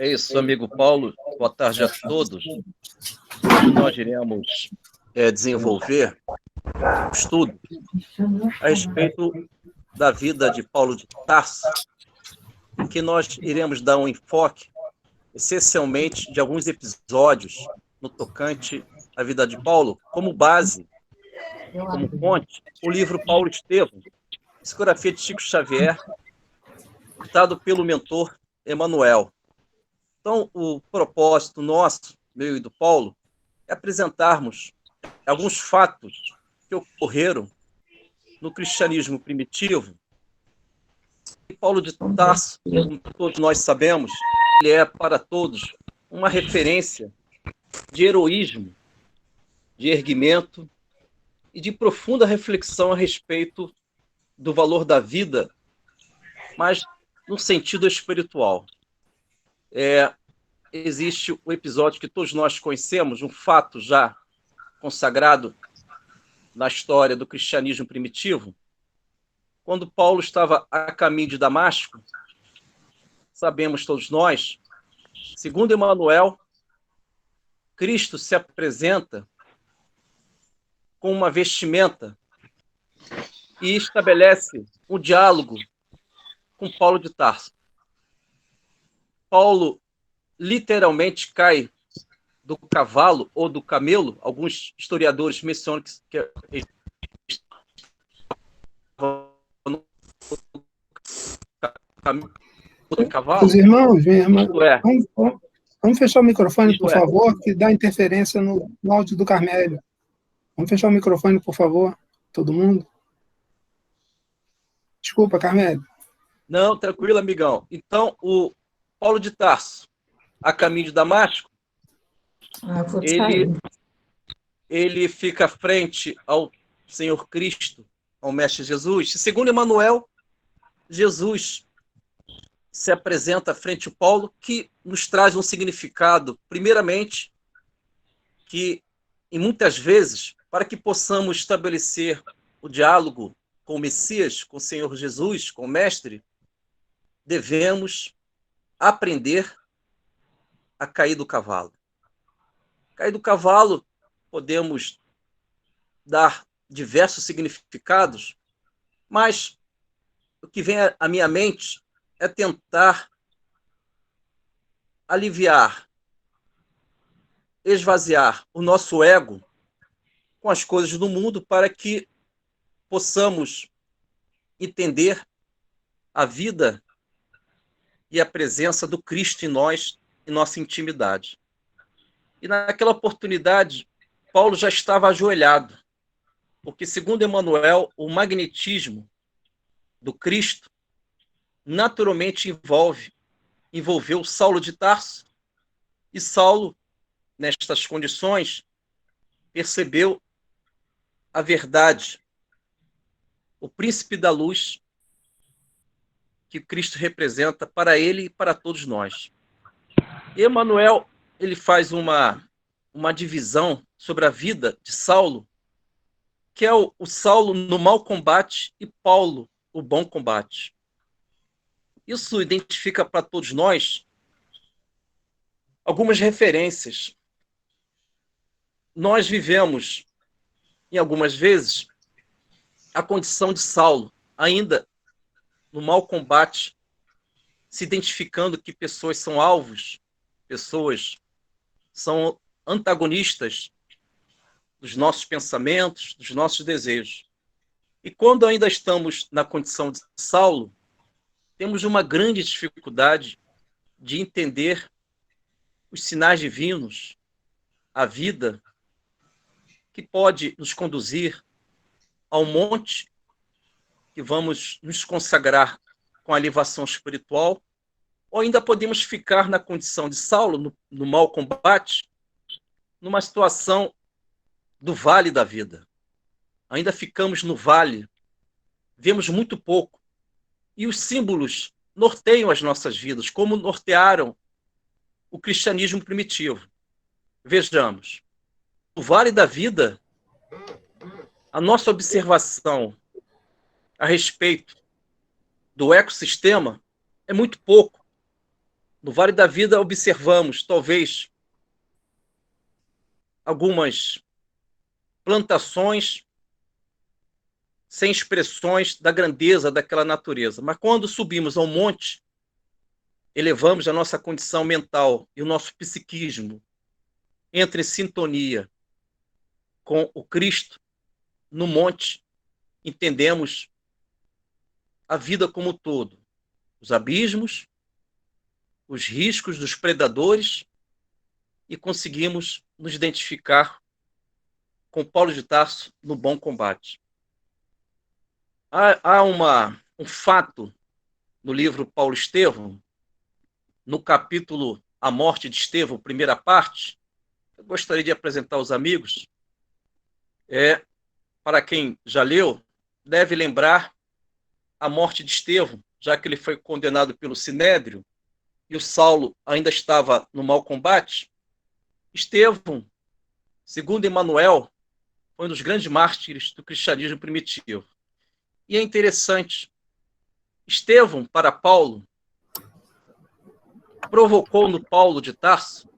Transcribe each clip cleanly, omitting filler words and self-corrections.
É isso, amigo Paulo. Boa tarde a todos. Hoje nós iremos desenvolver um estudo a respeito da vida de Paulo de Tarso, em que nós iremos dar um enfoque, essencialmente, de alguns episódios no tocante à vida de Paulo, como base, como fonte, o livro Paulo Estevão, psicografia de Chico Xavier, ditado pelo mentor Emmanuel. Então, o propósito nosso, meu e do Paulo, é apresentarmos alguns fatos que ocorreram no cristianismo primitivo. E Paulo de Tarso, como todos nós sabemos, ele é para todos uma referência de heroísmo, de erguimento e de profunda reflexão a respeito do valor da vida, mas no sentido espiritual. Existe o episódio que todos nós conhecemos, um fato já consagrado na história do cristianismo primitivo, quando Paulo estava a caminho de Damasco. Sabemos todos nós, segundo Emmanuel, Cristo se apresenta com uma vestimenta e estabelece um diálogo com Paulo de Tarso. Paulo literalmente cai do cavalo ou do camelo. Alguns historiadores mencionam que do cavalo. Os irmãos, minha irmã, É. vamos fechar o microfone, Isto por favor, que dá interferência no áudio do Carmélio. Vamos fechar o microfone, por favor, todo mundo. Desculpa, Carmélio. Não, tranquilo, amigão. Então, o Paulo de Tarso, a caminho de Damasco, ele fica frente ao Senhor Cristo, ao Mestre Jesus. E, segundo Emmanuel, Jesus se apresenta frente ao Paulo, que nos traz um significado, primeiramente, que, e muitas vezes, para que possamos estabelecer o diálogo com o Messias, com o Senhor Jesus, com o Mestre, devemos aprender a cair do cavalo. Cair do cavalo, podemos dar diversos significados, mas o que vem à minha mente é tentar aliviar, esvaziar o nosso ego com as coisas do mundo para que possamos entender a vida e a presença do Cristo em nós, em nossa intimidade. E naquela oportunidade, Paulo já estava ajoelhado, porque, segundo Emmanuel, o magnetismo do Cristo naturalmente envolveu Saulo de Tarso, e Saulo, nestas condições, percebeu a verdade, o príncipe da luz que Cristo representa para ele e para todos nós. E Emmanuel, ele faz uma divisão sobre a vida de Saulo, que é o Saulo no mau combate e Paulo, o bom combate. Isso identifica para todos nós algumas referências. Nós vivemos, em algumas vezes, a condição de Saulo, ainda no mau combate, se identificando que pessoas são alvos, pessoas são antagonistas dos nossos pensamentos, dos nossos desejos. E quando ainda estamos na condição de Saulo, temos uma grande dificuldade de entender os sinais divinos, a vida que pode nos conduzir ao monte que vamos nos consagrar com a elevação espiritual, ou ainda podemos ficar na condição de Saulo, no mau combate, numa situação do vale da vida. Ainda ficamos no vale, vemos muito pouco, e os símbolos norteiam as nossas vidas, como nortearam o cristianismo primitivo. Vejamos, no vale da vida, a nossa observação a respeito do ecossistema é muito pouco. No Vale da Vida, observamos, talvez, algumas plantações sem expressões da grandeza daquela natureza. Mas quando subimos ao monte, elevamos a nossa condição mental e o nosso psiquismo, entra em sintonia com o Cristo no monte, entendemos a vida como um todo, os abismos, os riscos dos predadores, e conseguimos nos identificar com Paulo de Tarso no bom combate. Há um fato no livro Paulo Estevão, no capítulo A Morte de Estevão, primeira parte, eu gostaria de apresentar aos amigos. Para quem já leu, deve lembrar a morte de Estevão, já que ele foi condenado pelo Sinédrio e o Saulo ainda estava no mau combate. Estevão, segundo Emanuel, foi um dos grandes mártires do cristianismo primitivo. E é interessante, Estevão, para Paulo, provocou no Paulo de Tarso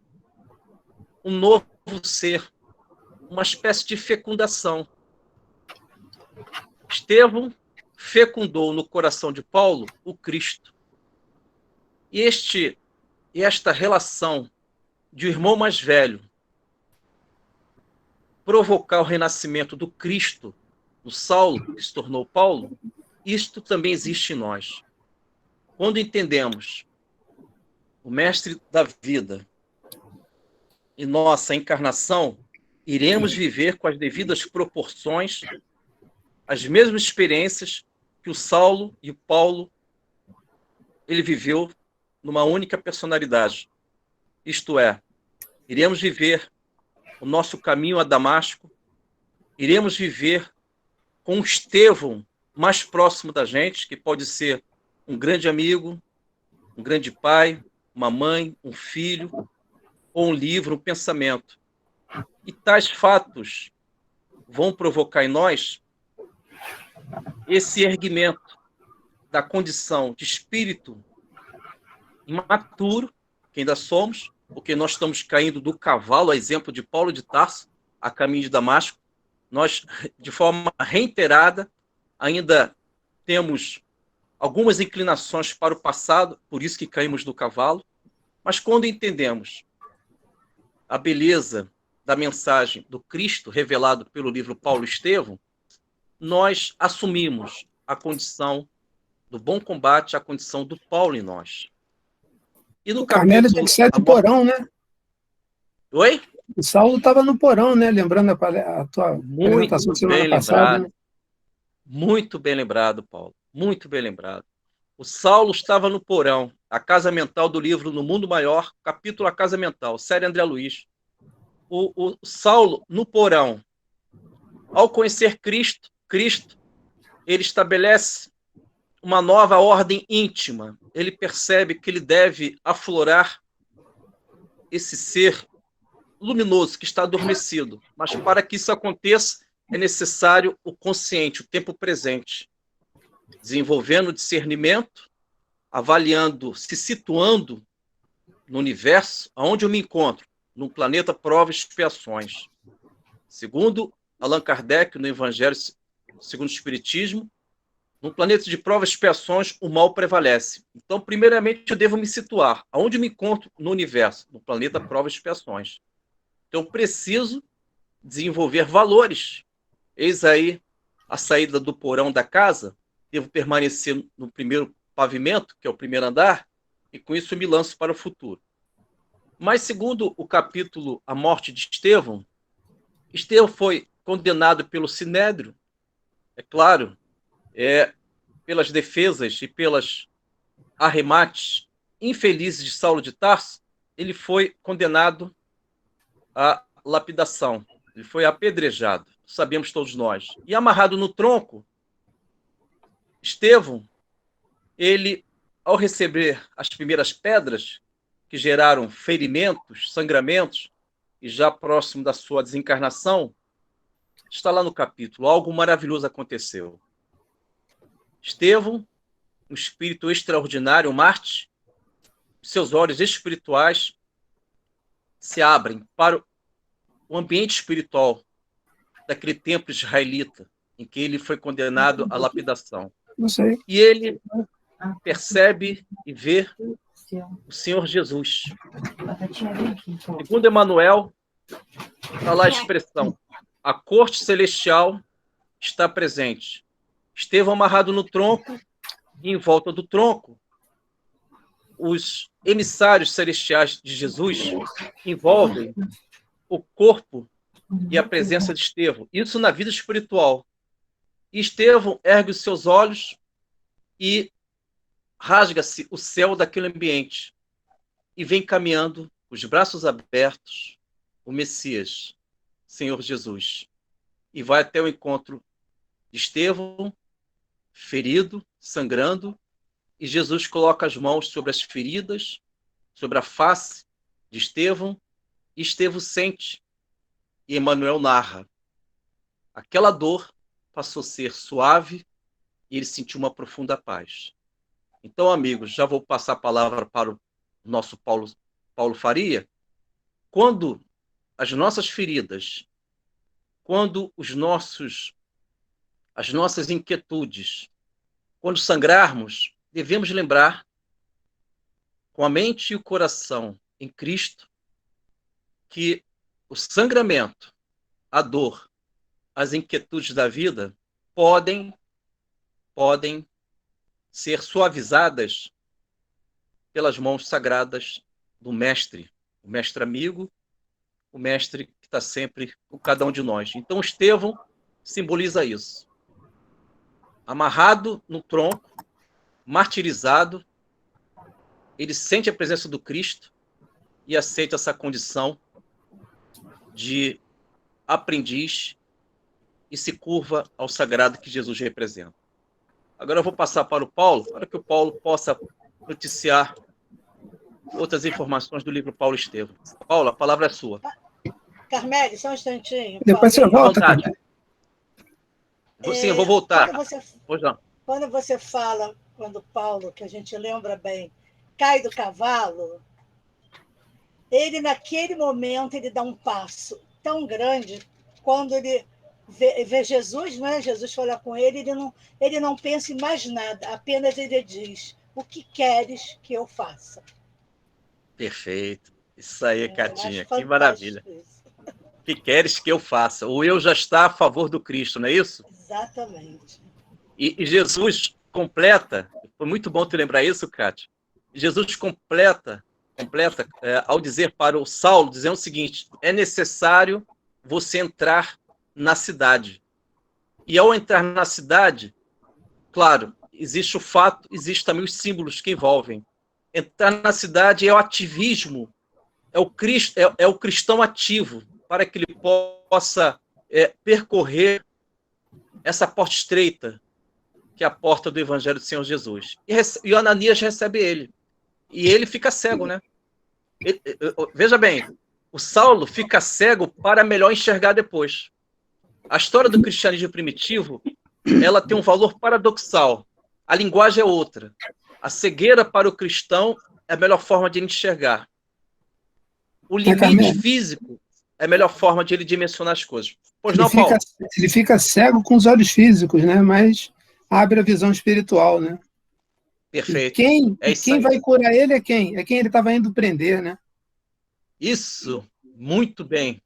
um novo ser, uma espécie de fecundação. Estevão fecundou no coração de Paulo o Cristo. E esta relação de um irmão mais velho provocar o renascimento do Cristo no Saulo, que se tornou Paulo, isto também existe em nós. Quando entendemos o mestre da vida e nossa encarnação, iremos viver com as devidas proporções as mesmas experiências que o Saulo e o Paulo ele viveu numa única personalidade. Isto é, iremos viver o nosso caminho a Damasco, iremos viver com um Estevão mais próximo da gente, que pode ser um grande amigo, um grande pai, uma mãe, um filho, ou um livro, um pensamento. E tais fatos vão provocar em nós esse erguimento da condição de espírito imaturo, que ainda somos, porque nós estamos caindo do cavalo, a exemplo de Paulo de Tarso, a caminho de Damasco. Nós, de forma reiterada, ainda temos algumas inclinações para o passado, por isso que caímos do cavalo, mas quando entendemos a beleza da mensagem do Cristo revelado pelo livro Paulo Estevão, nós assumimos a condição do bom combate, a condição do Paulo em nós. E no o Carmelo capítulo... de sete porão, né? Oi? O Saulo estava no porão, né? Lembrando a tua apresentação semana passada. Né? Muito bem lembrado, Paulo. Muito bem lembrado. O Saulo estava no porão, a casa mental do livro No Mundo Maior, capítulo A Casa Mental, série André Luiz. O Saulo no porão, ao conhecer Cristo, ele estabelece uma nova ordem íntima. Ele percebe que ele deve aflorar esse ser luminoso que está adormecido. Mas para que isso aconteça, é necessário o consciente, o tempo presente. Desenvolvendo o discernimento, avaliando, se situando no universo, onde eu me encontro, num planeta provas e expiações. Segundo Allan Kardec, no Evangelho segundo o Espiritismo, num planeta de provas e expiações, o mal prevalece. Então, primeiramente, eu devo me situar. Aonde eu me encontro no universo? No planeta provas e expiações. Então, eu preciso desenvolver valores. Eis aí a saída do porão da casa. Devo permanecer no primeiro pavimento, que é o primeiro andar, e com isso eu me lanço para o futuro. Mas, segundo o capítulo A Morte de Estevão, Estevão foi condenado pelo Sinédrio, é claro, pelas defesas e pelas arremates infelizes de Saulo de Tarso, ele foi condenado à lapidação, ele foi apedrejado, sabemos todos nós. E amarrado no tronco, Estevão, ele, ao receber as primeiras pedras, que geraram ferimentos, sangramentos, e já próximo da sua desencarnação, está lá no capítulo, algo maravilhoso aconteceu. Estevão, um espírito extraordinário, um Marte, seus olhos espirituais se abrem para o ambiente espiritual daquele templo israelita, em que ele foi condenado à lapidação. Não sei. E ele percebe e vê o Senhor Jesus. Segundo Emmanuel, está lá a expressão: a corte celestial está presente. Estevão amarrado no tronco, e em volta do tronco, os emissários celestiais de Jesus envolvem o corpo e a presença de Estevão. Isso na vida espiritual. E Estevão ergue os seus olhos e rasga-se o céu daquele ambiente. E vem caminhando, os braços abertos, o Messias, Senhor Jesus. E vai até o encontro de Estevão, ferido, sangrando, e Jesus coloca as mãos sobre as feridas, sobre a face de Estevão, e Estevão sente, e Emmanuel narra. Aquela dor passou a ser suave, e ele sentiu uma profunda paz. Então, amigos, já vou passar a palavra para o nosso Paulo Faria. Quando as nossas feridas, quando as nossas inquietudes, quando sangrarmos, devemos lembrar, com a mente e o coração em Cristo, que o sangramento, a dor, as inquietudes da vida podem ser suavizadas pelas mãos sagradas do Mestre, o Mestre amigo, o Mestre que está sempre com cada um de nós. Então, Estevão simboliza isso. Amarrado no tronco, martirizado, ele sente a presença do Cristo e aceita essa condição de aprendiz e se curva ao sagrado que Jesus representa. Agora eu vou passar para o Paulo, para que o Paulo possa noticiar outras informações do livro Paulo Estevão. Paulo, a palavra é sua. Carmele, só um instantinho. Depois você volta, Carmele. Sim, eu vou voltar. Quando você fala, quando Paulo, que a gente lembra bem, cai do cavalo, ele, naquele momento, ele dá um passo tão grande, quando ele vê Jesus, né? Jesus fala com ele, ele não pensa em mais nada, apenas ele diz: o que queres que eu faça? Perfeito. Isso aí, Catinha, que maravilha. Isso. O que queres que eu faça? O eu já está a favor do Cristo, não é isso? Exatamente. E Jesus completa, foi muito bom te lembrar isso, Cátia. Jesus completa ao dizer para o Saulo, dizendo o seguinte: é necessário você entrar na cidade. E ao entrar na cidade, claro, existe o fato, existe também os símbolos que envolvem. Entrar na cidade é o ativismo, é o cristão ativo, para que ele possa percorrer essa porta estreita, que é a porta do Evangelho do Senhor Jesus. E Ananias recebe ele. E ele fica cego, né? Veja bem, o Saulo fica cego para melhor enxergar depois. A história do cristianismo primitivo, ela tem um valor paradoxal. A linguagem é outra. A cegueira para o cristão é a melhor forma de ele enxergar. O limite físico é a melhor forma de ele dimensionar as coisas. Pois não, Paulo? Ele fica cego com os olhos físicos, né? Mas abre a visão espiritual, né? Perfeito. Quem vai curar ele é quem? É quem ele estava indo prender, né? Isso. Muito bem,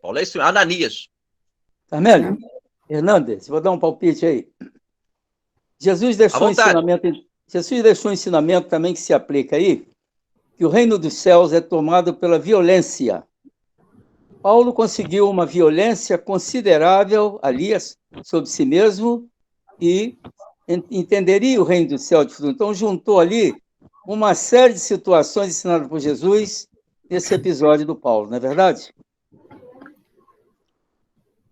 Paulo. É isso, Ananias. Carmelo, Hernandes, vou dar um palpite aí. Jesus deixou um ensinamento também que se aplica aí, que o reino dos céus é tomado pela violência. Paulo conseguiu uma violência considerável ali sobre si mesmo e entenderia o reino do céu de futuro. Então, juntou ali uma série de situações ensinadas por Jesus nesse episódio do Paulo, não é verdade?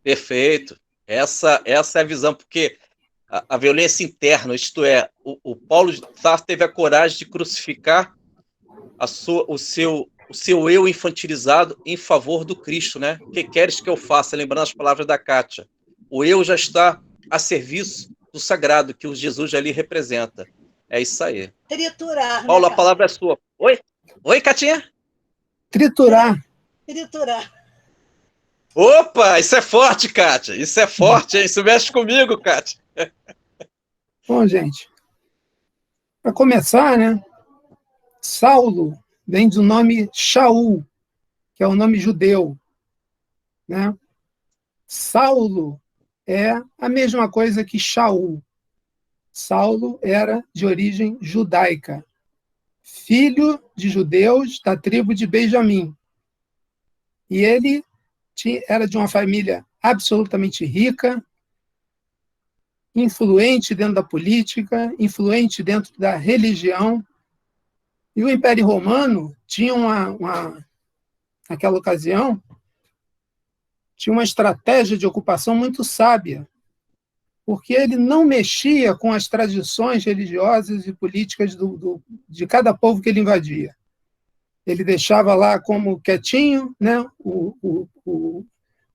Perfeito. Essa é a visão, porque a violência interna, isto é, o Paulo teve a coragem de crucificar o seu eu infantilizado em favor do Cristo, né? O que queres que eu faça? Lembrando as palavras da Cátia. O eu já está a serviço do sagrado que o Jesus ali representa. É isso aí. Triturar, Paulo, né, a palavra é sua. Oi? Oi, Catinha? Triturar. Triturar. Opa, isso é forte, Kátia. Isso é forte, hein? Isso mexe comigo, Kátia. Bom, gente, para começar, né? Saulo vem do nome Shaul, que é o nome judeu, né? Saulo é a mesma coisa que Shaul. Saulo era de origem judaica, filho de judeus da tribo de Benjamim. E ele era de uma família absolutamente rica, influente dentro da política, influente dentro da religião. E o Império Romano tinha naquela ocasião, tinha uma estratégia de ocupação muito sábia, porque ele não mexia com as tradições religiosas e políticas de cada povo que ele invadia. Ele deixava lá como quietinho, né,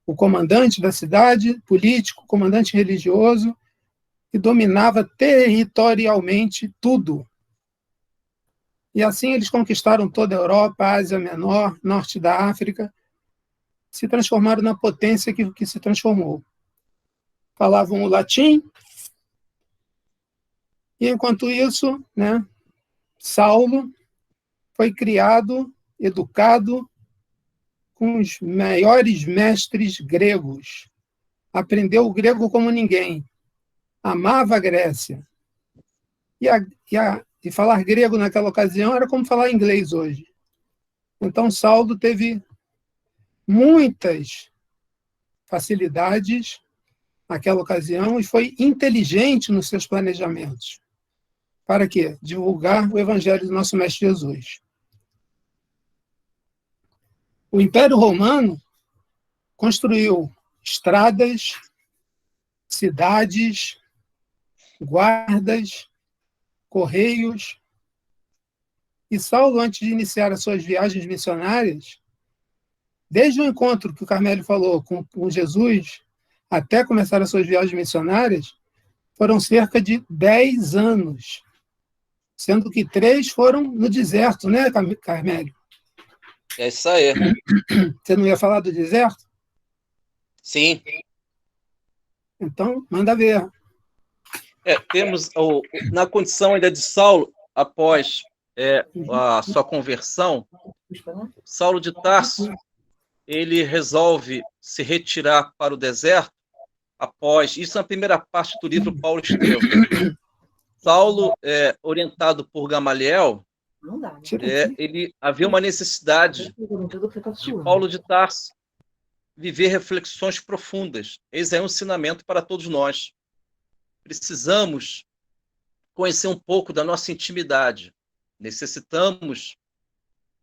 o comandante da cidade, político, comandante religioso, que dominava territorialmente tudo. E assim eles conquistaram toda a Europa, a Ásia Menor, norte da África, se transformaram na potência que se transformou. Falavam o latim, e enquanto isso, né, Saulo foi criado, educado com os maiores mestres gregos. Aprendeu o grego como ninguém. Amava a Grécia. E falar grego naquela ocasião era como falar inglês hoje. Então, Saulo teve muitas facilidades naquela ocasião e foi inteligente nos seus planejamentos. Para quê? Divulgar o evangelho do nosso Mestre Jesus. O Império Romano construiu estradas, cidades, guardas, correios. E Saulo, antes de iniciar as suas viagens missionárias, desde o encontro que o Carmélio falou com Jesus, até começar as suas viagens missionárias, foram cerca de 10 anos, sendo que 3 foram no deserto, né, Carmélio? É isso aí. Você não ia falar do deserto? Sim. Então, manda ver. Temos, na condição ainda de Saulo, após a sua conversão, Saulo de Tarso, ele resolve se retirar para o deserto após, isso na primeira parte do livro Paulo Estevão. Saulo, orientado por Gamaliel, ele havia uma necessidade de Paulo de Tarso viver reflexões profundas. Eis aí um ensinamento para todos nós. Precisamos conhecer um pouco da nossa intimidade. Necessitamos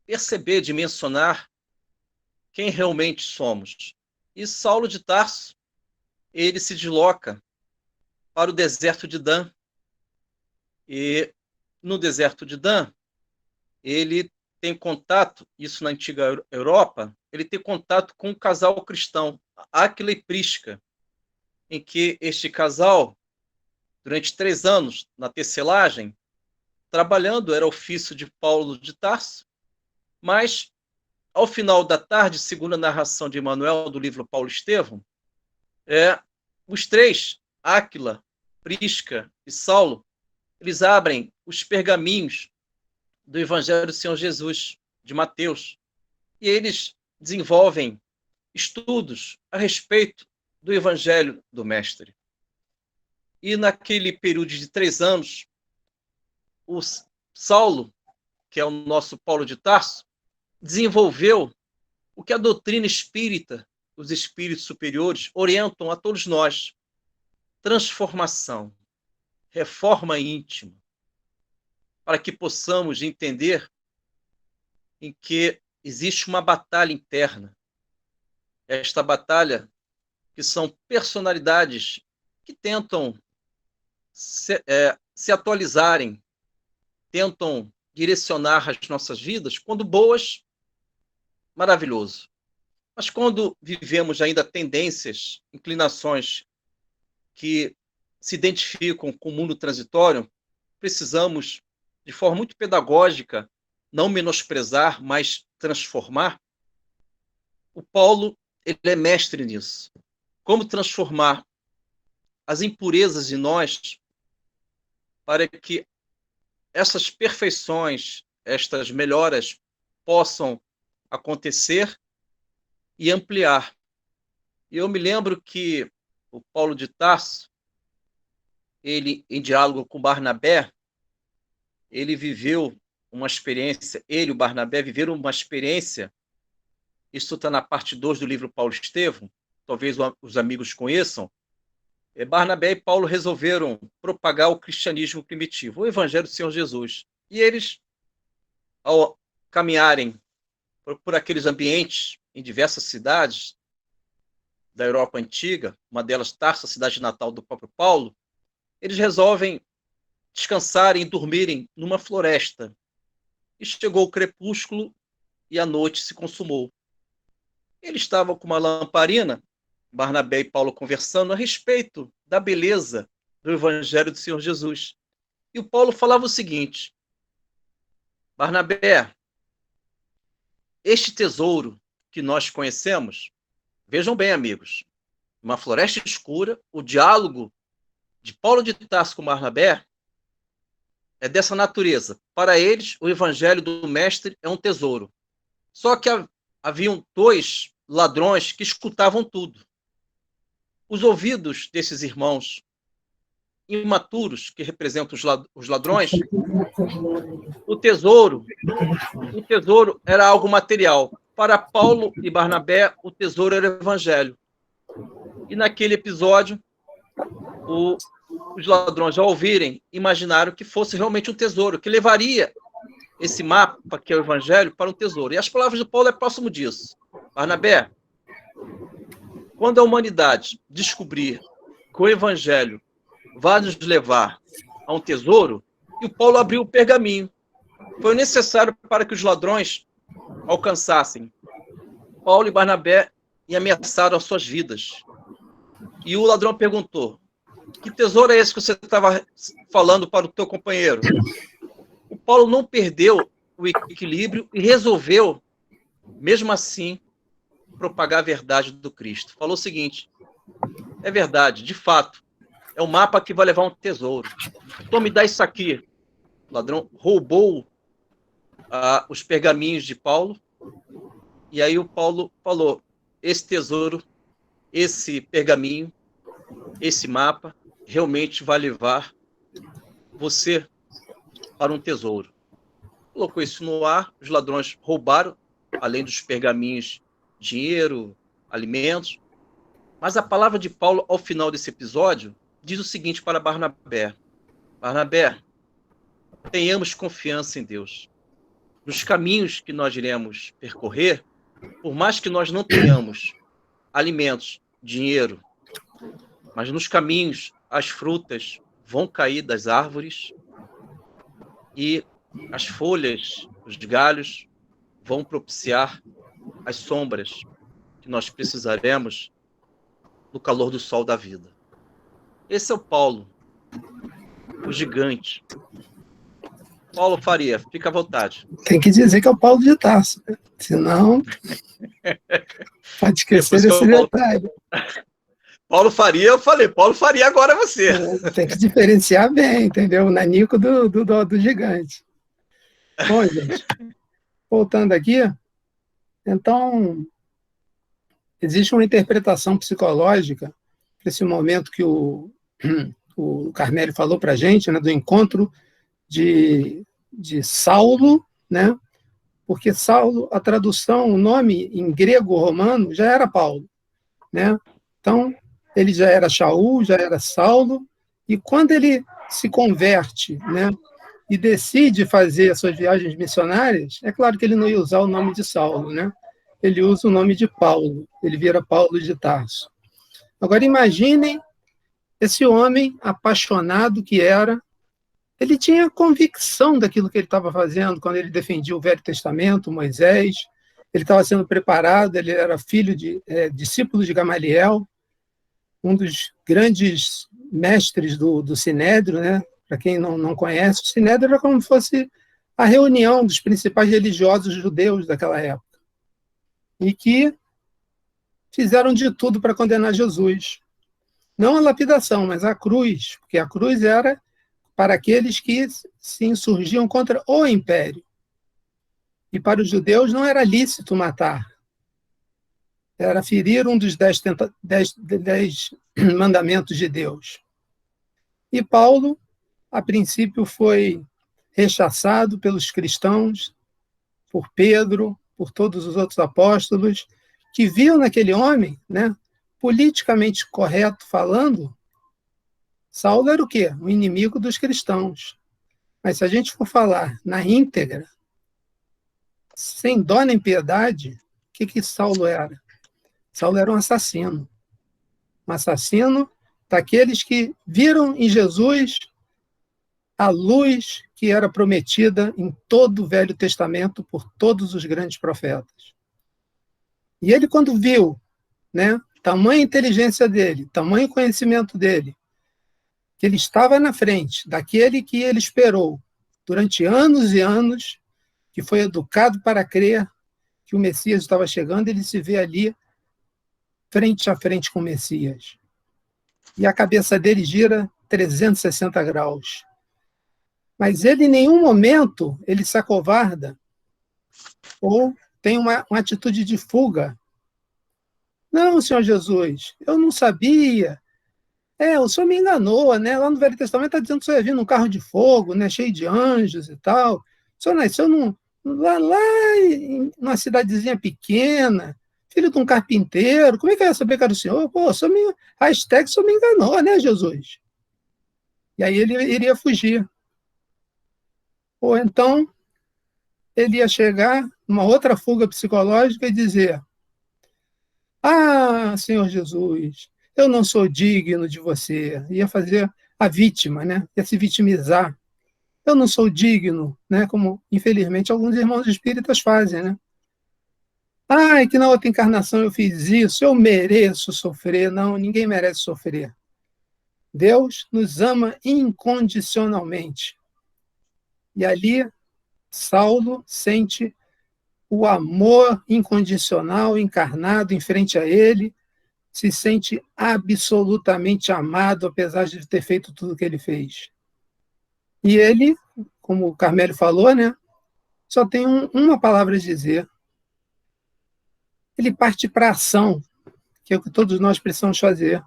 perceber, dimensionar quem realmente somos. E Saulo de Tarso, ele se desloca para o deserto de Dan. E no deserto de Dan, ele tem contato, isso na antiga Europa, ele tem contato com um casal cristão, Áquila e Prisca, em que este casal, durante 3 anos na tecelagem, trabalhando, era ofício de Paulo de Tarso, mas, ao final da tarde, segundo a narração de Emanuel do livro Paulo Estevão, os 3, Áquila, Prisca e Saulo, eles abrem os pergaminhos do Evangelho do Senhor Jesus, de Mateus, e eles desenvolvem estudos a respeito do Evangelho do Mestre. E naquele período de 3 anos, o Saulo, que é o nosso Paulo de Tarso, desenvolveu o que a doutrina espírita, os espíritos superiores, orientam a todos nós: transformação, reforma íntima, para que possamos entender em que existe uma batalha interna. Esta batalha, que são personalidades que tentam se atualizarem, tentam direcionar as nossas vidas, quando boas, maravilhoso. Mas quando vivemos ainda tendências, inclinações que se identificam com o mundo transitório, precisamos, de forma muito pedagógica, não menosprezar, mas transformar, o Paulo ele é mestre nisso. Como transformar as impurezas de nós para que essas perfeições, estas melhoras possam acontecer e ampliar. E eu me lembro que o Paulo de Tarso, ele, em diálogo com Barnabé, ele viveu uma experiência, ele e o Barnabé viveram uma experiência, isso está na parte 2 do livro Paulo Estevão, talvez os amigos conheçam. Barnabé e Paulo resolveram propagar o cristianismo primitivo, o evangelho do Senhor Jesus. E eles, ao caminharem por aqueles ambientes em diversas cidades da Europa antiga, uma delas Tarso, a cidade natal do próprio Paulo, eles resolvem descansarem e dormirem numa floresta. E chegou o crepúsculo e a noite se consumou. Eles estavam com uma lamparina, Barnabé e Paulo conversando a respeito da beleza do evangelho do Senhor Jesus. E o Paulo falava o seguinte: Barnabé, este tesouro que nós conhecemos, vejam bem, amigos, uma floresta escura, o diálogo de Paulo de Tarso com Barnabé é dessa natureza. Para eles, o evangelho do mestre é um tesouro. Só que haviam 2 ladrões que escutavam tudo. Os ouvidos desses irmãos imaturos, que representam os ladrões, o tesouro era algo material. Para Paulo e Barnabé, o tesouro era o evangelho. E naquele episódio, os ladrões, ao ouvirem, imaginaram que fosse realmente um tesouro, que levaria esse mapa, que é o evangelho, para um tesouro. E as palavras de Paulo é próximo disso. Barnabé, quando a humanidade descobrir que o evangelho vai nos levar a um tesouro, e o Paulo abriu o pergaminho. Foi necessário para que os ladrões alcançassem Paulo e Barnabé e ameaçaram as suas vidas. E o ladrão perguntou: que tesouro é esse que você estava falando para o teu companheiro? O Paulo não perdeu o equilíbrio e resolveu, mesmo assim, propagar a verdade do Cristo. Falou o seguinte: é verdade, de fato, é um mapa que vai levar um tesouro. Então me dá isso aqui. O ladrão roubou os pergaminhos de Paulo, e aí o Paulo falou: esse tesouro, esse pergaminho, esse mapa, realmente vai levar você para um tesouro. Colocou isso no ar, os ladrões roubaram, além dos pergaminhos, dinheiro, alimentos. Mas a palavra de Paulo, ao final desse episódio, diz o seguinte para Barnabé: Barnabé, tenhamos confiança em Deus. Nos caminhos que nós iremos percorrer, por mais que nós não tenhamos alimentos, dinheiro, mas nos caminhos as frutas vão cair das árvores e as folhas, os galhos vão propiciar as sombras que nós precisaremos no calor do sol da vida. Esse é o Paulo, o gigante. Paulo Faria, fica à vontade. Tem que dizer que é o Paulo de Tarso, né? Senão pode esquecer desse detalhe. Paulo Faria, eu falei, Paulo Faria agora é você. Tem que diferenciar bem, entendeu? O nanico do gigante. Bom, gente, voltando aqui, então, existe uma interpretação psicológica para esse momento que o Carnélio falou para a gente, né, do encontro de Saulo, né? Porque Saulo, a tradução, o nome em grego-romano já era Paulo, né? Então, ele já era Shaul, já era Saulo, e quando ele se converte, né, e decide fazer as suas viagens missionárias, é claro que ele não ia usar o nome de Saulo, né? Ele usa o nome de Paulo, ele vira Paulo de Tarso. Agora, imaginem esse homem apaixonado que era. Ele tinha convicção daquilo que ele estava fazendo quando ele defendia o Velho Testamento, Moisés. Ele estava sendo preparado, ele era filho discípulo de Gamaliel, um dos grandes mestres do Sinédrio, né? Para quem não conhece, o Sinédrio era como se fosse a reunião dos principais religiosos judeus daquela época, e que fizeram de tudo para condenar Jesus. Não a lapidação, mas a cruz, porque a cruz era para aqueles que se insurgiam contra o império. E para os judeus não era lícito matar. Era ferir um dos 10 mandamentos de Deus. E Paulo, a princípio, foi rechaçado pelos cristãos, por Pedro, por todos os outros apóstolos, que viam naquele homem, né, politicamente correto falando, Saulo era o quê? O inimigo dos cristãos. Mas se a gente for falar na íntegra, sem dó nem piedade, o que Saulo era? Saulo era um assassino. Um assassino daqueles que viram em Jesus a luz que era prometida em todo o Velho Testamento por todos os grandes profetas. E ele, quando viu, né, tamanha inteligência dele, tamanho conhecimento dele, que ele estava na frente daquele que ele esperou durante anos e anos, que foi educado para crer que o Messias estava chegando, ele se vê ali frente a frente com o Messias. E a cabeça dele gira 360 graus. Mas ele, em nenhum momento, ele se acovarda ou tem uma atitude de fuga. Não, Senhor Jesus, eu não sabia. O Senhor me enganou, né? Lá no Velho Testamento está dizendo que o Senhor ia vir num carro de fogo, né? Cheio de anjos e tal. O Senhor nasceu lá numa cidadezinha pequena, filho de um carpinteiro. Como é que eu ia saber que era o Senhor? Pô, o Senhor me enganou, né, Jesus? E aí ele iria fugir. Ou então ele ia chegar numa outra fuga psicológica e dizer: ah, Senhor Jesus, eu não sou digno de você. Ia fazer a vítima, né? Ia se vitimizar. Eu não sou digno, né? Como, infelizmente, alguns irmãos espíritas fazem, né? Ai, que na outra encarnação eu fiz isso, eu mereço sofrer. Não, ninguém merece sofrer. Deus nos ama incondicionalmente. E ali, Saulo sente o amor incondicional encarnado em frente a ele, se sente absolutamente amado, apesar de ter feito tudo o que ele fez. E ele, como o Carmélio falou, né, só tem uma palavra a dizer. Ele parte para a ação, que é o que todos nós precisamos fazer.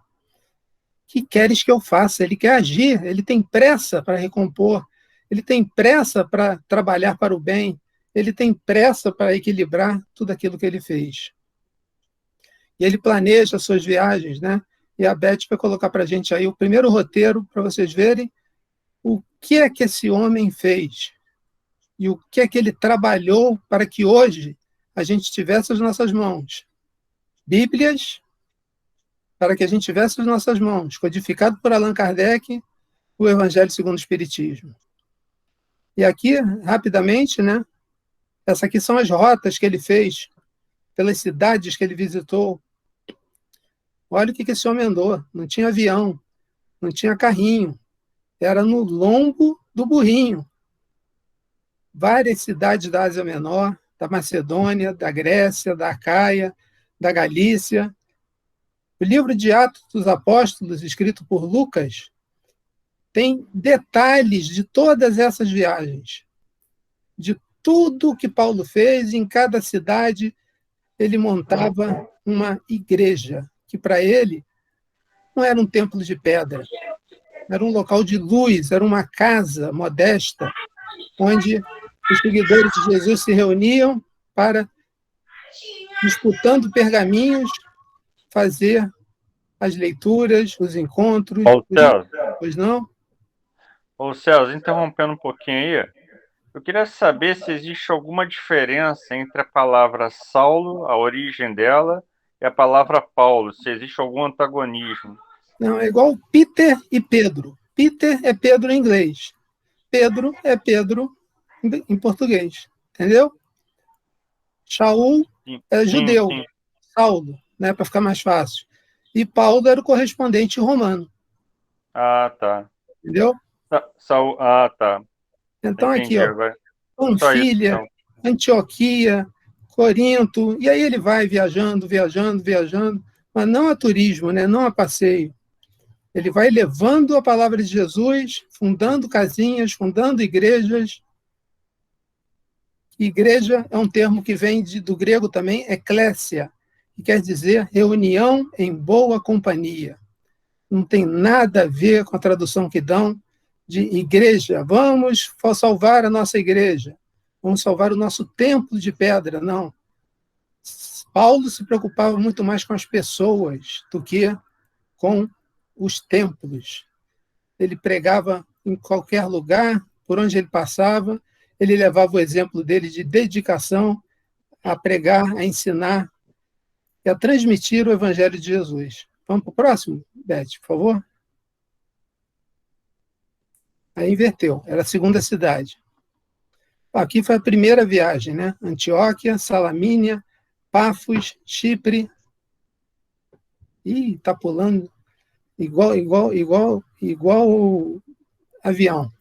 Que queres que eu faça? Ele quer agir, ele tem pressa para recompor, ele tem pressa para trabalhar para o bem, ele tem pressa para equilibrar tudo aquilo que ele fez. E ele planeja as suas viagens, né? E a Beth vai colocar para a gente aí o primeiro roteiro para vocês verem o que é que esse homem fez e o que é que ele trabalhou para que hoje a gente tivesse as nossas mãos Bíblias, para que a gente tivesse as nossas mãos, codificado por Allan Kardec, o Evangelho segundo o Espiritismo. E aqui, rapidamente, né? Essas aqui são as rotas que ele fez pelas cidades que ele visitou. Olha o que esse homem andou. Não tinha avião, não tinha carrinho. Era no lombo do burrinho. Várias cidades da Ásia Menor, da Macedônia, da Grécia, da Acaia, da Galícia. O livro de Atos dos Apóstolos, escrito por Lucas, tem detalhes de todas essas viagens, de tudo que Paulo fez. Em cada cidade ele montava uma igreja, que para ele não era um templo de pedra, era um local de luz, era uma casa modesta, onde os seguidores de Jesus se reuniam para, disputando pergaminhos, fazer as leituras, os encontros. Pois não? Ô, Celso, interrompendo um pouquinho aí, eu queria saber se existe alguma diferença entre a palavra Saulo, a origem dela, e a palavra Paulo, se existe algum antagonismo. Não, é igual Peter e Pedro. Peter é Pedro em inglês. Pedro é Pedro em português. Entendeu? Shaul é judeu. Sim. Saulo, né, para ficar mais fácil. E Paulo era o correspondente romano. Ah, tá. Entendeu? Tá. Então, entendi, aqui, ó. agora. Panfilha, Antioquia, Corinto, e aí ele vai viajando, mas não a turismo, né? Não a passeio. Ele vai levando a palavra de Jesus, fundando casinhas, fundando igrejas. Igreja é um termo que vem do grego também, eklésia, que quer dizer reunião em boa companhia. Não tem nada a ver com a tradução que dão de igreja. Vamos salvar a nossa igreja. Vamos salvar o nosso templo de pedra. Não. Paulo se preocupava muito mais com as pessoas do que com os templos. Ele pregava em qualquer lugar, por onde ele passava, ele levava o exemplo dele de dedicação a pregar, a ensinar e a transmitir o Evangelho de Jesus. Vamos para o próximo, Beth, por favor? Aí inverteu, era a segunda cidade. Aqui foi a primeira viagem, né? Antioquia, Salamínia, Pafos, Chipre. Ih, está pulando igual avião.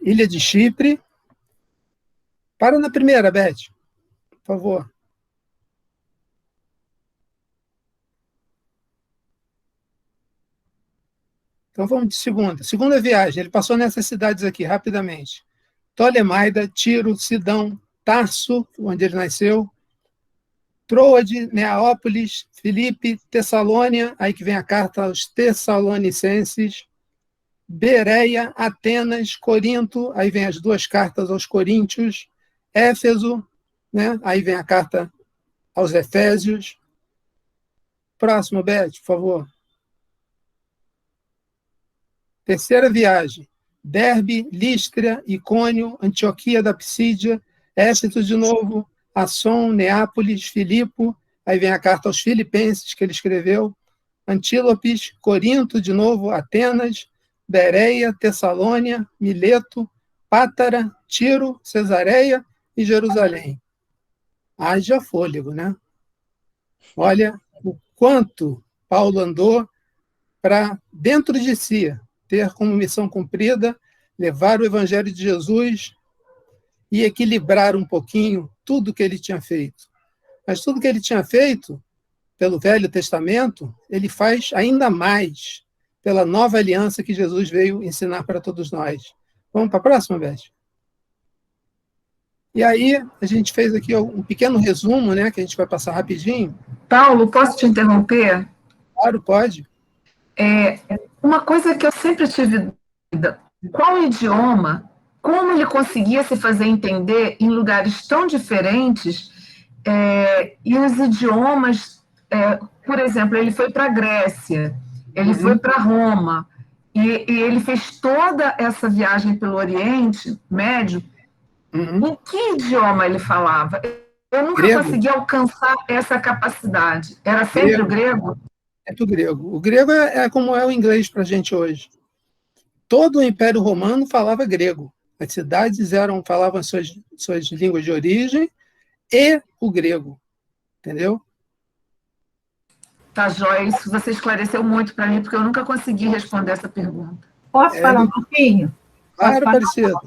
Ilha de Chipre. Para na primeira, Beth, por favor. Então vamos de segunda. Segunda viagem, ele passou nessas cidades aqui, rapidamente. Ptolemaida, Tiro, Sidão, Tarso, onde ele nasceu, Troade, Neaópolis, Filipe, Tessalônia, aí que vem a carta aos Tessalonicenses, Bereia, Atenas, Corinto, aí vem as duas cartas aos Coríntios, Éfeso, né? Aí vem a carta aos Efésios. Próximo, Beth, por favor. Terceira viagem, Derbe, Lístria, Icônio, Antioquia da Psídia, Éfeso de novo, Asson, Neápolis, Filipo, aí vem a carta aos Filipenses que ele escreveu, Antílopes, Corinto de novo, Atenas, Bereia, Tessalônia, Mileto, Pátara, Tiro, Cesareia e Jerusalém. Haja fôlego, né? Olha o quanto Paulo andou para, dentro de si, ter como missão cumprida, levar o Evangelho de Jesus e equilibrar um pouquinho tudo que ele tinha feito. Mas tudo que ele tinha feito pelo Velho Testamento, ele faz ainda mais pela nova aliança que Jesus veio ensinar para todos nós. Vamos para a próxima, Beth? E aí, a gente fez aqui um pequeno resumo, né, que a gente vai passar rapidinho. Paulo, posso te interromper? Claro, pode. Uma coisa que eu sempre tive dúvida, qual idioma, como ele conseguia se fazer entender em lugares tão diferentes, e os idiomas, por exemplo, ele foi para a Grécia, ele foi para Roma, e ele fez toda essa viagem pelo Oriente Médio. Em que idioma ele falava? Eu nunca consegui alcançar essa capacidade. Era sempre o grego? É do grego. O grego é como é o inglês para a gente hoje. Todo o Império Romano falava grego. As cidades falavam suas línguas de origem e o grego. Entendeu? Tá, joia. Isso você esclareceu muito para mim, porque eu nunca consegui responder essa pergunta. Posso falar um pouquinho? Claro, Aparecido.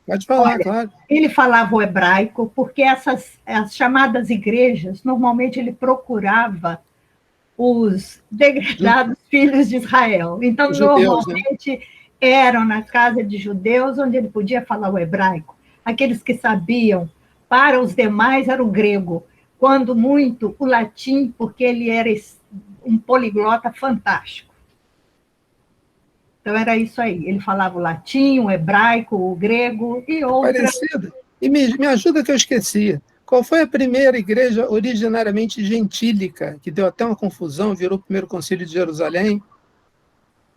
Pode falar, olha, claro. Ele falava o hebraico porque as chamadas igrejas, normalmente ele procurava os degradados filhos de Israel. Então, judeus, normalmente, né? Eram na casa de judeus, onde ele podia falar o hebraico. Aqueles que sabiam, para os demais, era o grego. Quando muito, o latim, porque ele era um poliglota fantástico. Então, era isso aí. Ele falava o latim, o hebraico, o grego e outras. Parecido. E me ajuda que eu esqueci. Qual foi a primeira igreja originariamente gentílica, que deu até uma confusão, virou o primeiro concílio de Jerusalém?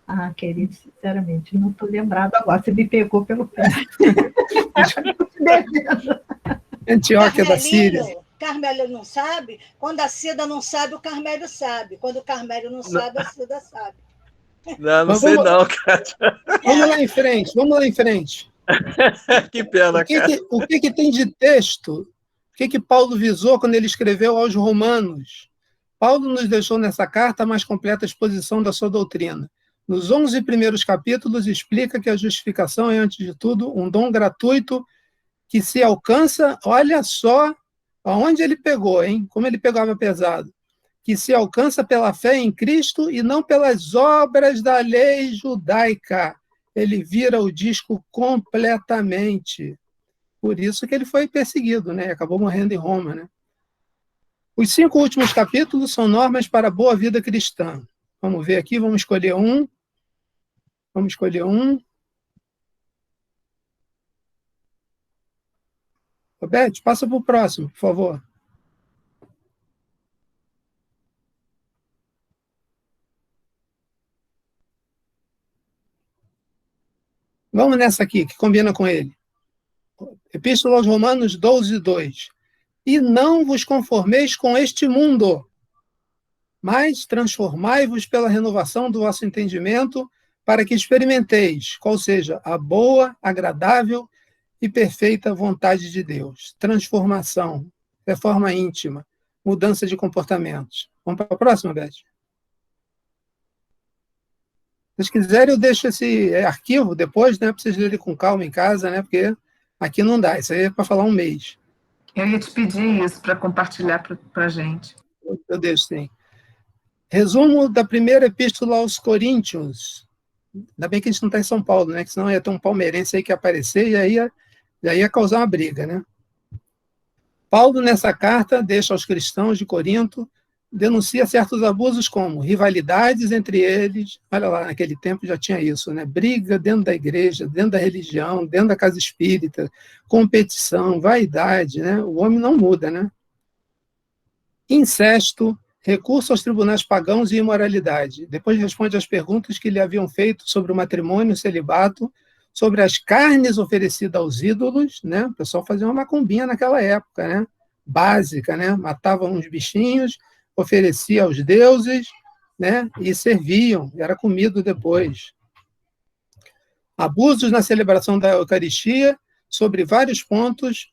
Ah, querido, sinceramente, não estou lembrado agora. Você me pegou pelo pé. Antioquia da Síria. Carmelo não sabe? Quando a Cida não sabe, o Carmelo sabe. Quando o Carmelo não sabe, a Cida sabe. Não sei não, Kátia. Vamos lá em frente. Que pena, cara. O que tem de texto? O que Paulo visou quando ele escreveu aos Romanos? Paulo nos deixou nessa carta a mais completa exposição da sua doutrina. Nos 11 primeiros capítulos, explica que a justificação é, antes de tudo, um dom gratuito que se alcança, olha só aonde ele pegou, hein? Como ele pegava pesado. Que se alcança pela fé em Cristo e não pelas obras da lei judaica. Ele vira o disco completamente. Por isso que ele foi perseguido, né? Acabou morrendo em Roma, né? Os 5 últimos capítulos são normas para a boa vida cristã. Vamos ver aqui, vamos escolher um. Vamos escolher um. Roberto, passa para o próximo, por favor. Vamos nessa aqui, que combina com ele. Epístola aos Romanos 12, 2. E não vos conformeis com este mundo, mas transformai-vos pela renovação do vosso entendimento, para que experimenteis qual seja a boa, agradável e perfeita vontade de Deus. Transformação, reforma íntima, mudança de comportamentos. Vamos para a próxima, Beth? Se vocês quiserem, eu deixo esse arquivo depois, né, para vocês lerem com calma em casa, né, porque aqui não dá, isso aí é para falar um mês. Eu ia te pedir isso para compartilhar para a gente. Eu deixo, sim. Resumo da primeira epístola aos Coríntios. Ainda bem que a gente não está em São Paulo, né, que senão ia ter um palmeirense aí que ia aparecer e aí ia causar uma briga, né? Paulo, nessa carta, deixa aos cristãos de Corinto, denuncia certos abusos como rivalidades entre eles, olha lá, naquele tempo já tinha isso, né? Briga dentro da igreja, dentro da religião, dentro da casa espírita, competição, vaidade, né? O homem não muda, né? Incesto, recurso aos tribunais pagãos e imoralidade. Depois responde às perguntas que lhe haviam feito sobre o matrimônio, o celibato, sobre as carnes oferecidas aos ídolos, né? O pessoal fazia uma macumbinha naquela época, né? Básica, né? Matavam uns bichinhos, oferecia aos deuses, né? E serviam, era comido depois. Abusos na celebração da Eucaristia, sobre vários pontos,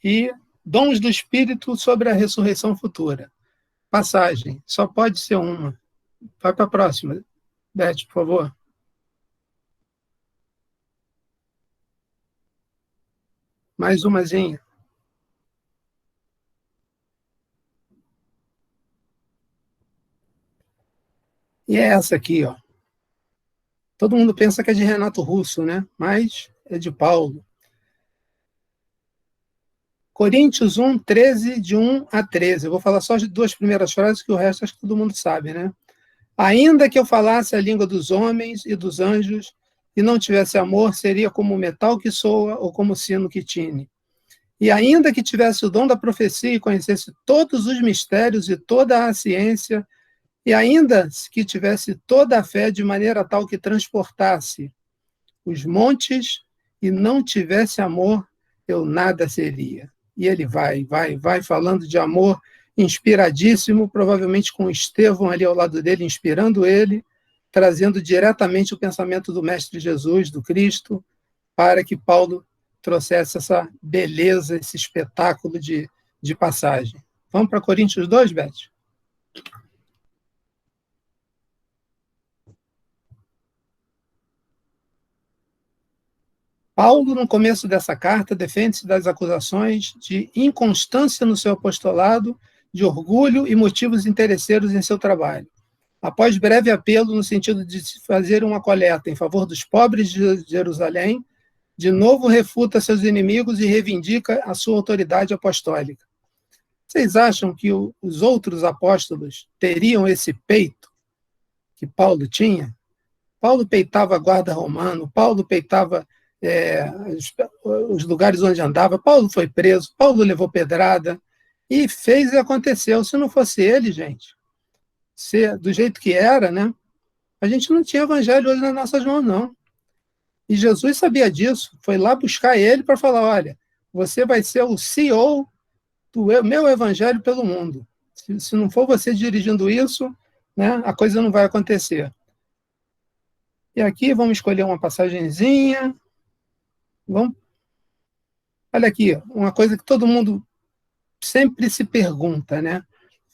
e dons do Espírito sobre a ressurreição futura. Passagem, só pode ser uma. Vai para a próxima. Beth, por favor. Mais umazinha. E é essa aqui, ó. Todo mundo pensa que é de Renato Russo, né? Mas é de Paulo. Coríntios 1, 13, de 1 a 13. Eu vou falar só as 2 primeiras frases, que o resto acho que todo mundo sabe, né? Ainda que eu falasse a língua dos homens e dos anjos, e não tivesse amor, seria como o metal que soa ou como o sino que tine. E ainda que tivesse o dom da profecia e conhecesse todos os mistérios e toda a ciência, e ainda que tivesse toda a fé de maneira tal que transportasse os montes e não tivesse amor, eu nada seria. E ele vai falando de amor inspiradíssimo, provavelmente com Estevão ali ao lado dele, inspirando ele, trazendo diretamente o pensamento do Mestre Jesus, do Cristo, para que Paulo trouxesse essa beleza, esse espetáculo de passagem. Vamos para Coríntios 2, Beth? Paulo, no começo dessa carta, defende-se das acusações de inconstância no seu apostolado, de orgulho e motivos interesseiros em seu trabalho. Após breve apelo no sentido de fazer uma coleta em favor dos pobres de Jerusalém, de novo refuta seus inimigos e reivindica a sua autoridade apostólica. Vocês acham que os outros apóstolos teriam esse peito que Paulo tinha? Paulo peitava a guarda romana, Paulo peitava os lugares onde andava, Paulo foi preso, Paulo levou pedrada, e fez e aconteceu. Se não fosse ele, gente, do jeito que era, né, a gente não tinha evangelho hoje nas nossas mãos, não. E Jesus sabia disso, foi lá buscar ele para falar, olha, você vai ser o CEO do meu evangelho pelo mundo. Se não for você dirigindo isso, né, a coisa não vai acontecer. E aqui vamos escolher uma passagenzinha. Vamos. Olha aqui, uma coisa que todo mundo sempre se pergunta, né?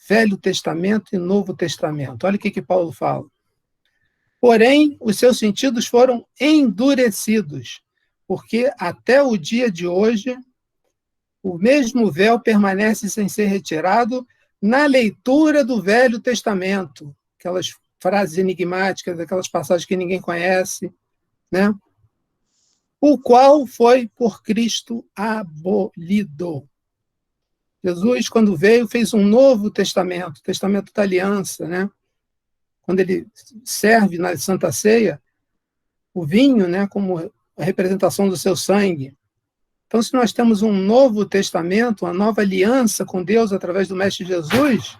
Velho Testamento e Novo Testamento. Olha o que Paulo fala. Porém, os seus sentidos foram endurecidos, porque até o dia de hoje, o mesmo véu permanece sem ser retirado na leitura do Velho Testamento. Aquelas frases enigmáticas, aquelas passagens que ninguém conhece, né? O qual foi por Cristo abolido. Jesus, quando veio, fez um novo testamento, o testamento da aliança, né? Quando ele serve na Santa Ceia o vinho, né, como a representação do seu sangue. Então, se nós temos um novo testamento, uma nova aliança com Deus através do Mestre Jesus,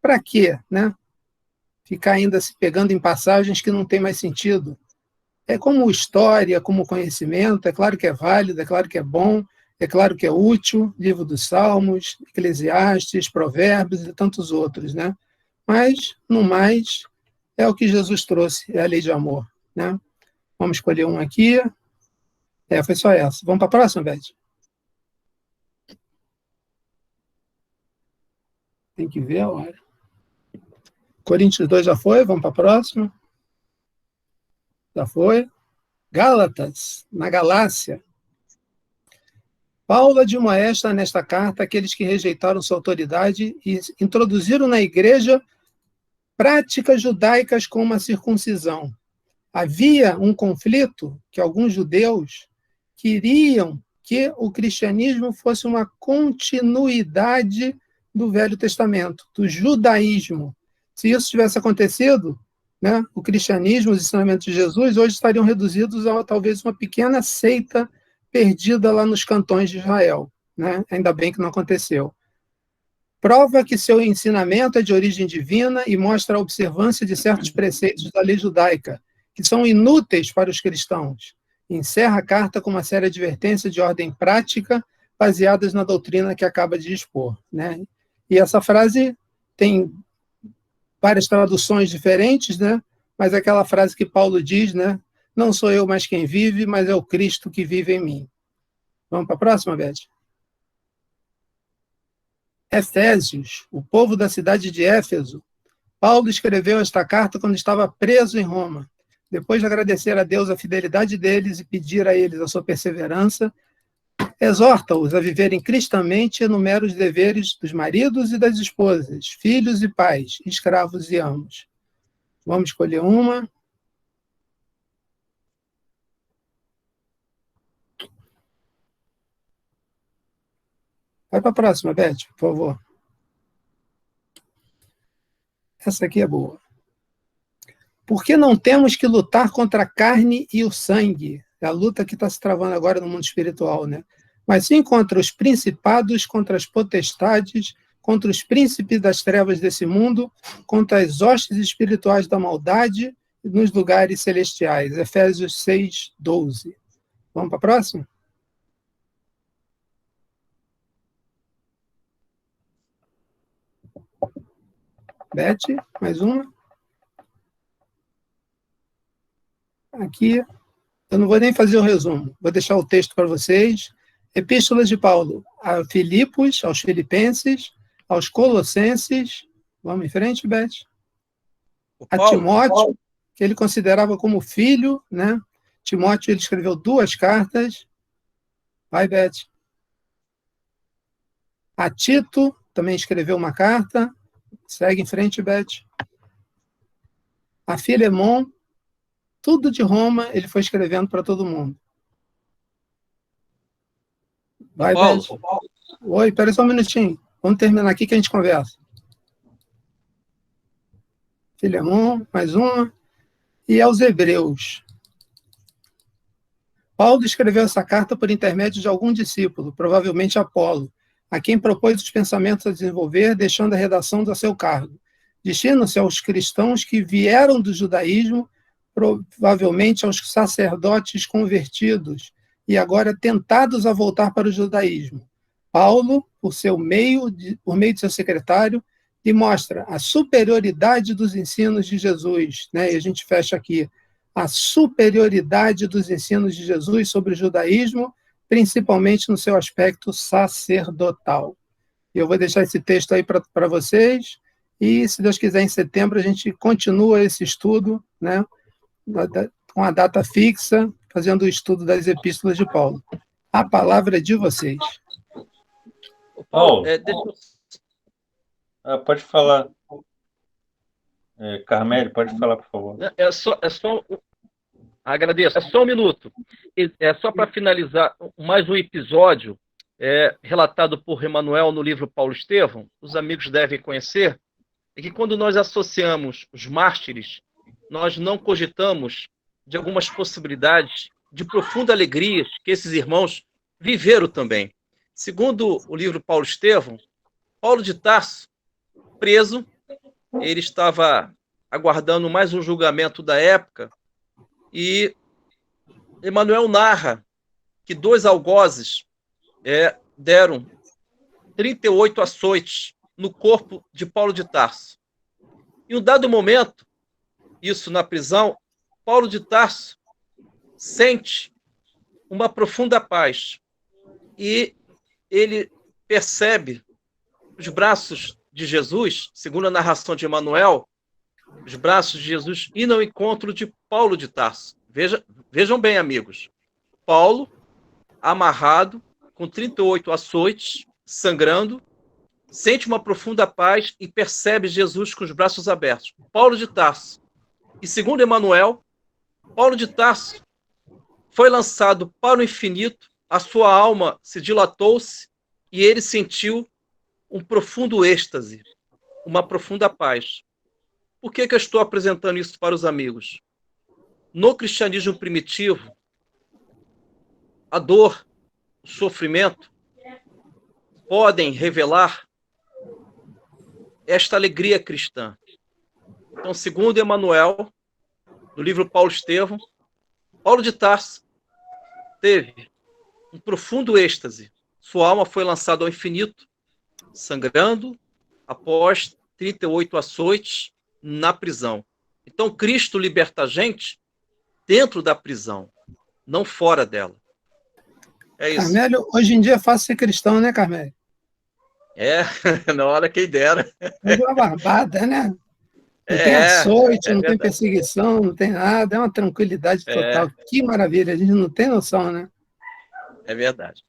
para quê, né? Ficar ainda se pegando em passagens que não tem mais sentido. É como história, como conhecimento, é claro que é válido, é claro que é bom, é claro que é útil, livro dos Salmos, Eclesiastes, Provérbios e tantos outros, né? Mas, no mais, é o que Jesus trouxe, é a lei de amor, né? Vamos escolher um aqui. Foi só essa. Vamos para a próxima, Beth? Tem que ver a hora. Coríntios 2 já foi, vamos para a próxima. Já foi. Gálatas, na Galácia. Paulo admoesta nesta carta aqueles que rejeitaram sua autoridade e introduziram na igreja práticas judaicas como a circuncisão. Havia um conflito que alguns judeus queriam que o cristianismo fosse uma continuidade do Velho Testamento, do judaísmo. Se isso tivesse acontecido, né, o cristianismo, os ensinamentos de Jesus, hoje estariam reduzidos a talvez uma pequena seita perdida lá nos cantões de Israel, né? Ainda bem que não aconteceu. Prova que seu ensinamento é de origem divina e mostra a observância de certos preceitos da lei judaica, que são inúteis para os cristãos. Encerra a carta com uma série de advertências de ordem prática, baseadas na doutrina que acaba de expor, né? E essa frase tem várias traduções diferentes, né? Mas é aquela frase que Paulo diz, né? Não sou eu mais quem vive, mas é o Cristo que vive em mim. Vamos para a próxima, Beth? Efésios, o povo da cidade de Éfeso. Paulo escreveu esta carta quando estava preso em Roma. Depois de agradecer a Deus a fidelidade deles e pedir a eles a sua perseverança, exorta-os a viverem cristamente e enumera os deveres dos maridos e das esposas, filhos e pais, escravos e amos. Vamos escolher uma. Vai para a próxima, Beth, por favor. Essa aqui é boa. Por que não temos que lutar contra a carne e o sangue? É a luta que está se travando agora no mundo espiritual, né? Mas sim contra os principados, contra as potestades, contra os príncipes das trevas desse mundo, contra as hostes espirituais da maldade nos lugares celestiais. Efésios 6, 12. Vamos para a próxima? Beth, mais uma. Aqui, eu não vou nem fazer o resumo, vou deixar o texto para vocês. Epístolas de Paulo a Filipos, aos Filipenses, aos Colossenses. Vamos em frente, Beth. A Timóteo, que ele considerava como filho, né? Timóteo, ele escreveu 2 cartas. Vai, Beth. A Tito, também escreveu uma carta. Segue em frente, Beth. A Filemon, tudo de Roma, ele foi escrevendo para todo mundo. Vai, Beth. Oi, espera só um minutinho. Vamos terminar aqui que a gente conversa. Filemon, mais uma. E aos Hebreus. Paulo escreveu essa carta por intermédio de algum discípulo, provavelmente Apolo, a quem propôs os pensamentos a desenvolver, deixando a redação a seu cargo. Destina-se aos cristãos que vieram do judaísmo, provavelmente aos sacerdotes convertidos, e agora tentados a voltar para o judaísmo. Paulo, por meio de seu secretário, lhe mostra a superioridade dos ensinos de Jesus, né? E a gente fecha aqui, a superioridade dos ensinos de Jesus sobre o judaísmo, principalmente no seu aspecto sacerdotal. Eu vou deixar esse texto aí para vocês, e, se Deus quiser, em setembro a gente continua esse estudo, né, com a data fixa, fazendo o estudo das epístolas de Paulo. A palavra é de vocês. Paulo, pode falar. Carmelo, pode falar, por favor. Agradeço. É só um minuto. É só para finalizar mais um episódio relatado por Emmanuel no livro Paulo Estevão. Os amigos devem conhecer. É que quando nós associamos os mártires, nós não cogitamos de algumas possibilidades de profunda alegria que esses irmãos viveram também. Segundo o livro Paulo Estevão, Paulo de Tarso, preso, ele estava aguardando mais um julgamento da época, e Emmanuel narra que 2 algozes deram 38 açoites no corpo de Paulo de Tarso. Em um dado momento, isso na prisão, Paulo de Tarso sente uma profunda paz e ele percebe os braços de Jesus, segundo a narração de Emmanuel, os braços de Jesus indo ao encontro de Paulo de Tarso. Vejam bem, amigos. Paulo, amarrado, com 38 açoites, sangrando, sente uma profunda paz e percebe Jesus com os braços abertos. Paulo de Tarso. E segundo Emmanuel, Paulo de Tarso foi lançado para o infinito, a sua alma se dilatou-se e ele sentiu um profundo êxtase, uma profunda paz. Por que eu estou apresentando isso para os amigos? No cristianismo primitivo, a dor, o sofrimento podem revelar esta alegria cristã. Então, segundo Emmanuel, no livro Paulo Estevão, Paulo de Tarso teve um profundo êxtase. Sua alma foi lançada ao infinito, sangrando, após 38 açoites na prisão. Então, Cristo liberta a gente dentro da prisão, não fora dela. É isso. Carmelo, hoje em dia é fácil ser cristão, né, Carmelo? Na hora quem dera. É uma barbada, né? Não tem açoite, não tem perseguição, não tem nada, é uma tranquilidade total. Que maravilha, a gente não tem noção, né? É verdade.